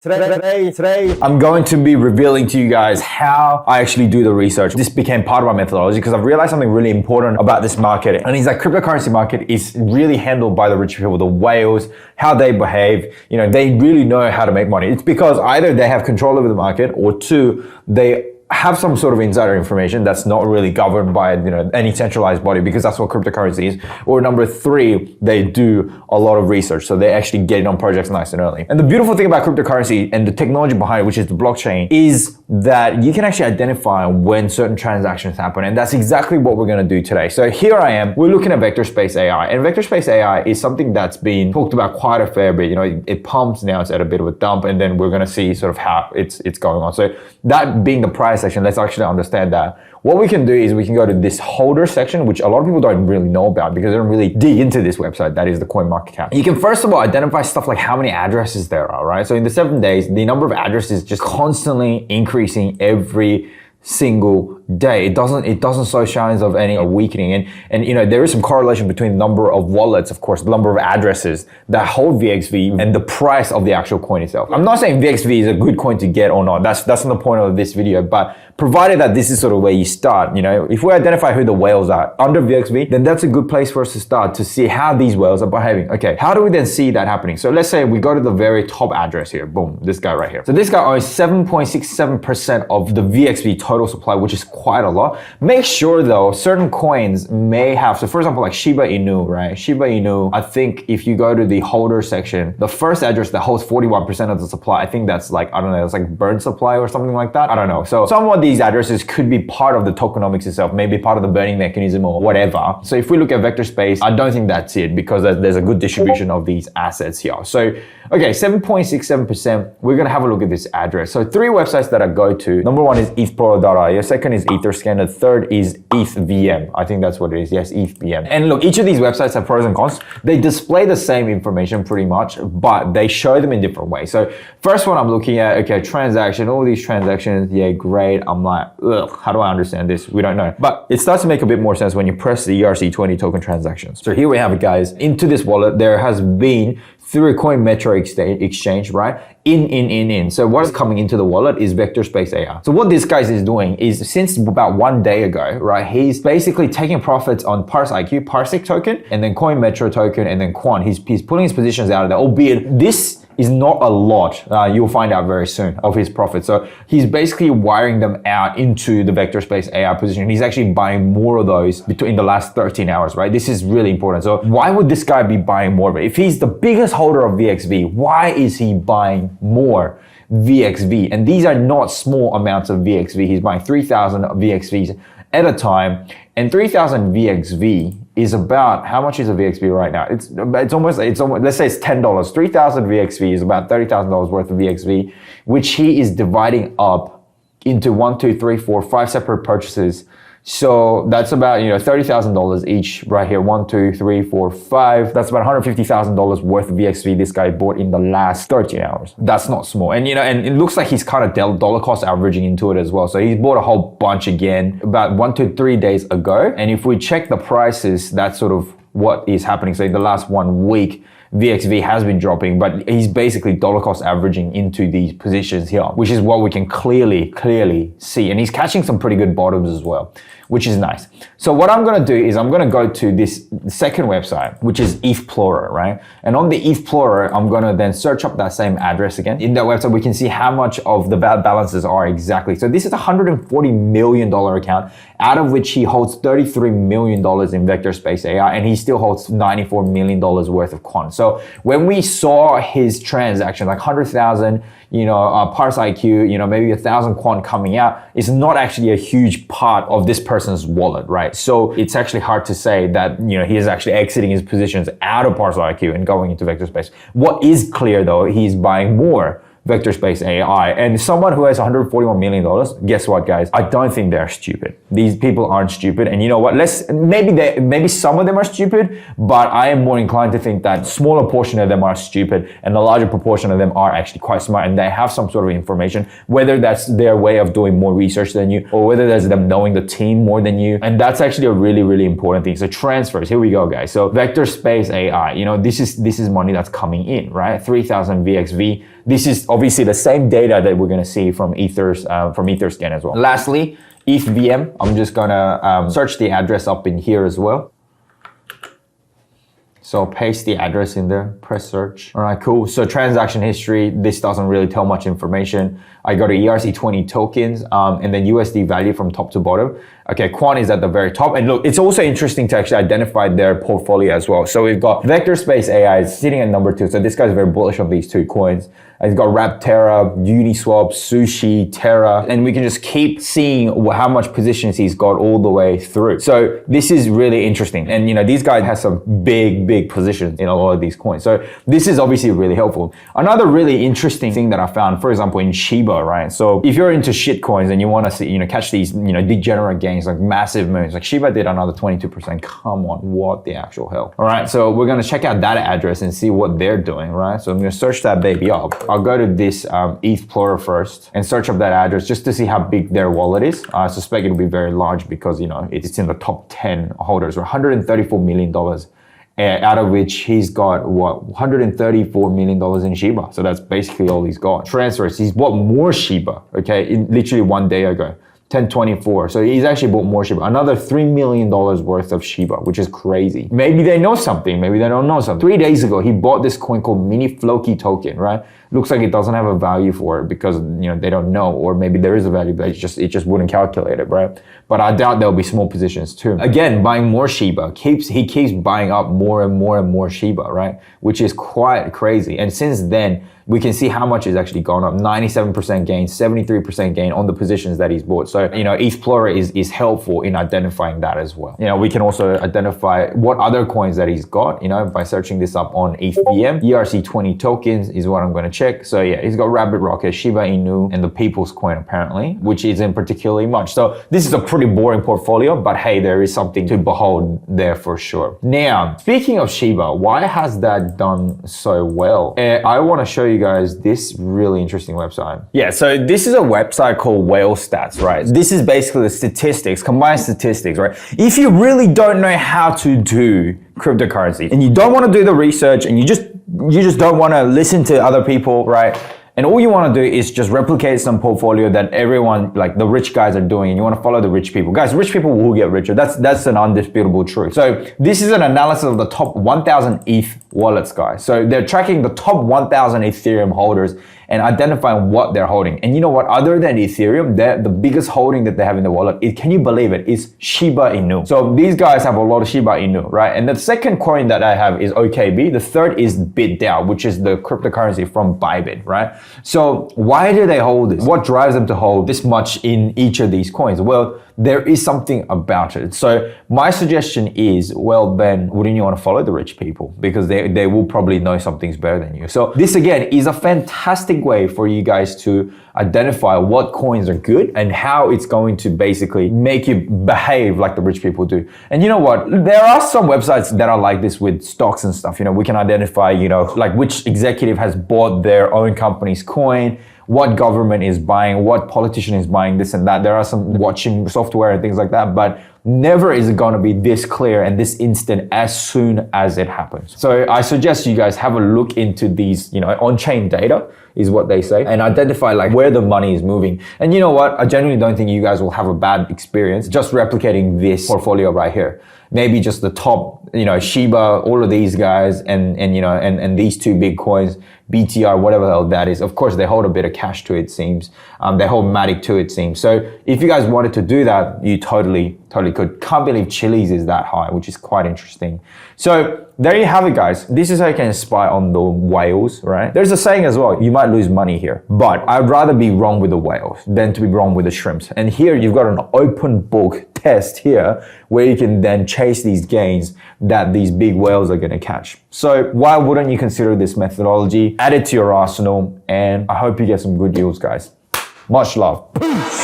Today, I'm going to be revealing to you guys how I actually do the research. This became part of my methodology because I've realized something really important about this market. And it's that cryptocurrency market is really handled by the rich people, the whales, how they behave. You know, they really know how to make money. It's because either they have control over the market, or two, they have some sort of insider information that's not really governed by, you know, any centralized body, because that's what cryptocurrency is. Or number three, they do a lot of research, so they actually get it on projects nice and early. And the beautiful thing about cryptocurrency and the technology behind it, which is the blockchain, is that you can actually identify when certain transactions happen, and that's exactly what we're going to do today. So here I am, we're looking at Vectorspace AI, and Vectorspace AI is something that's been talked about quite a fair bit. You know, it pumps, now it's at a bit of a dump, and then we're going to see sort of how it's going on. So that being the price section, let's actually understand that. What we can do is we can go to this holder section, which a lot of people don't really know about because they don't really dig into this website, that is the CoinMarketCap. You can first of all identify stuff like how many addresses there are, right? So in the 7 days, the number of addresses just constantly increasing every single day. It doesn't show signs of any weakening, and you know, there is some correlation between the number of wallets, of course, the number of addresses that hold VXV, and the price of the actual coin itself. I'm not saying VXV is a good coin to get or not. That's not the point of this video, but provided that this is sort of where you start, you know, if we identify who the whales are under VXV, then that's a good place for us to start to see how these whales are behaving. Okay, how do we then see that happening? So let's say we go to the very top address here, boom, this guy right here. So this guy owns 7.67% of the VXV total supply, which is quite a lot. Make sure though, certain coins may have, so for example, like Shiba Inu, right? Shiba Inu, I think if you go to the holder section, the first address that holds 41% of the supply, I think that's like, I don't know, it's like burn supply or something like that. I don't know. So some of these addresses could be part of the tokenomics itself, maybe part of the burning mechanism or whatever. So if we look at Vectorspace, I don't think that's it, because there's a good distribution of these assets here. So, okay, 7.67%, we're gonna have a look at this address. So 3 websites that I go to. Number 1 is ethpro.io, second is Etherscan, the third is ETHVM. I think that's what it is, yes, ETHVM. And look, each of these websites have pros and cons. They display the same information pretty much, but they show them in different ways. So first one I'm looking at, okay, transaction, all these transactions, yeah, great. I'm like, ugh, how do I understand this? We don't know. But it starts to make a bit more sense when you press the ERC20 token transactions. So here we have it, guys. Into this wallet, there has been, through a coin metro exchange, right? In. So what is coming into the wallet is Vectorspace AI. So what this guy is doing is, since about 1 day ago, right? He's basically taking profits on Parsec token, and then coin metro token, and then Quan. He's pulling his positions out of there, albeit this is not a lot. You'll find out very soon of his profits. So he's basically wiring them out into the Vectorspace AI position. He's actually buying more of those between the last 13 hours, right? This is really important. So why would this guy be buying more of it? If he's the biggest holder of VXV, why is he buying more VXV? And these are not small amounts of VXV. He's buying 3,000 VXVs at a time, and 3,000 VXV is about, how much is a VXV right now? It's almost, let's say it's $10. 3,000 VXV is about $30,000 worth of VXV, which he is dividing up into 1, 2, 3, 4, 5 separate purchases. So that's about, you know, $30,000 each right here. 1, 2, 3, 4, 5. That's about $150,000 worth of VXV this guy bought in the last 13 hours. That's not small. And, you know, and it looks like he's kind of dollar cost averaging into it as well. So he's bought a whole bunch again about 1 to 3 days ago. And if we check the prices, that's sort of what is happening. So in the last 1 week, VXV has been dropping, but he's basically dollar cost averaging into these positions here, which is what we can clearly see. And he's catching some pretty good bottoms as well, which is nice. So what I'm gonna do is I'm gonna go to this second website, which is ETHplorer, right? And on the ETHplorer, I'm gonna then search up that same address again. In that website, we can see how much of the balances are exactly. So this is a $140 million account, out of which he holds $33 million in Vectorspace AI, and he still holds $94 million worth of quant. So when we saw his transaction, like 100,000, you know, Parse IQ, you know, maybe 1,000 quant coming out, it's not actually a huge part of this person's wallet, right? So it's actually hard to say that, you know, he is actually exiting his positions out of Parse IQ and going into Vectorspace. What is clear though, he's buying more Vectorspace AI, and someone who has $141 million, guess what, guys? I don't think they're stupid. These people aren't stupid, and you know what? Maybe some of them are stupid, but I am more inclined to think that smaller portion of them are stupid, and the larger proportion of them are actually quite smart, and they have some sort of information, whether that's their way of doing more research than you, or whether that's them knowing the team more than you, and that's actually a really important thing. So transfers, here we go, guys. So Vectorspace AI, you know, this is money that's coming in, right? 3,000 VXV. this is obviously the same data that we're going to see from Etherscan as well. Lastly, ETHVM, I'm just going to search the address up in here as well. So paste the address in there, press search. All right, cool. So transaction history, this doesn't really tell much information. I go to ERC20 tokens and then USD value from top to bottom. Okay, quant is at the very top. And look, it's also interesting to actually identify their portfolio as well. So we've got Vectorspace AI sitting at number 2. So this guy's very bullish on these 2 coins. It's got Rapterra, Uniswap, Sushi, Terra, and we can just keep seeing how much positions he's got all the way through. So this is really interesting. And these guys have some big positions in a lot of these coins. So this is obviously really helpful. Another really interesting thing that I found, for example, in Shiba, right? So if you're into shit coins and you want to see, catch these, degenerate gains, like massive moves, like Shiba did another 22%. Come on, what the actual hell? All right, so we're going to check out that address and see what they're doing, right? So I'm going to search that baby up. I'll go to this Explorer first and search up that address just to see how big their wallet is. I suspect it'll be very large because, it's in the top 10 holders, or $134 million, out of which he's got, $134 million in Shiba. So that's basically all he's got. Transfers, he's bought more Shiba, okay, literally 1 day ago. 1024. So he's actually bought more Shiba. Another $3 million worth of Shiba, which is crazy. Maybe they know something. Maybe they don't know something. 3 days ago, he bought this coin called Mini Floki token, right? Looks like it doesn't have a value for it because, they don't know, or maybe there is a value, but it just wouldn't calculate it, right? But I doubt there'll be small positions too. Again, buying more Shiba. He keeps buying up more and more Shiba, right? Which is quite crazy. And since then, we can see how much it's actually gone up. 97% gain, 73% gain on the positions that he's bought. So, Explorer is helpful in identifying that as well. We can also identify what other coins that he's got, by searching this up on ETHVM. ERC20 tokens is what I'm going to check. So yeah, he's got Rabbit Rocket, Shiba Inu, and the People's Coin apparently, which isn't particularly much. So this is a pretty boring portfolio, but hey, there is something to behold there for sure. Now, speaking of Shiba, why has that done so well? I want to show you guys this really interesting website. Yeah, so this is a website called Whale Stats, right? This is basically the statistics, combined statistics, right? If you really don't know how to do cryptocurrency and you don't want to do the research and you just don't want to listen to other people, right? And all you want to do is just replicate some portfolio that everyone, like the rich guys, are doing, and you want to follow the rich people. Guys, rich people will get richer. That's an undisputable truth. So this is an analysis of the top 1,000 ETH wallets, guys. So they're tracking the top 1,000 Ethereum holders and identifying what they're holding. And you know what? Other than Ethereum, the biggest holding that they have in the wallet, can you believe it, is Shiba Inu. So these guys have a lot of Shiba Inu, right? And the second coin that I have is OKB. The third is BitDAO, which is the cryptocurrency from Bybit, right? So why do they hold this? What drives them to hold this much in each of these coins? Well, there is something about it. So my suggestion is, well, then wouldn't you want to follow the rich people? Because they will probably know something's better than you. So this again is a fantastic way for you guys to identify what coins are good and how it's going to basically make you behave like the rich people do. And you know what? There are some websites that are like this with stocks and stuff. We can identify, like which executive has bought their own company's coin, what government is buying, what politician is buying this and that. There are some watching software and things like that, but never is it going to be this clear and this instant as soon as it happens. So I suggest you guys have a look into these, on-chain data is what they say, and identify like where the money is moving. And you know what? I genuinely don't think you guys will have a bad experience just replicating this portfolio right here. Maybe just the top, Shiba, all of these guys, and these two big coins, BTR, whatever the hell that is. Of course, they hold a bit of cash to it seems. They hold Matic too, it seems. So if you guys wanted to do that, you totally could. Can't believe Chili's is that high, which is quite interesting. So there you have it, guys. This is how you can spy on the whales, right? There's a saying as well, you might lose money here, but I'd rather be wrong with the whales than to be wrong with the shrimps. And here you've got an open book test here where you can then chase these gains that these big whales are going to catch. So why wouldn't you consider this methodology? Add it to your arsenal, and I hope you get some good deals, guys. Much love. Peace.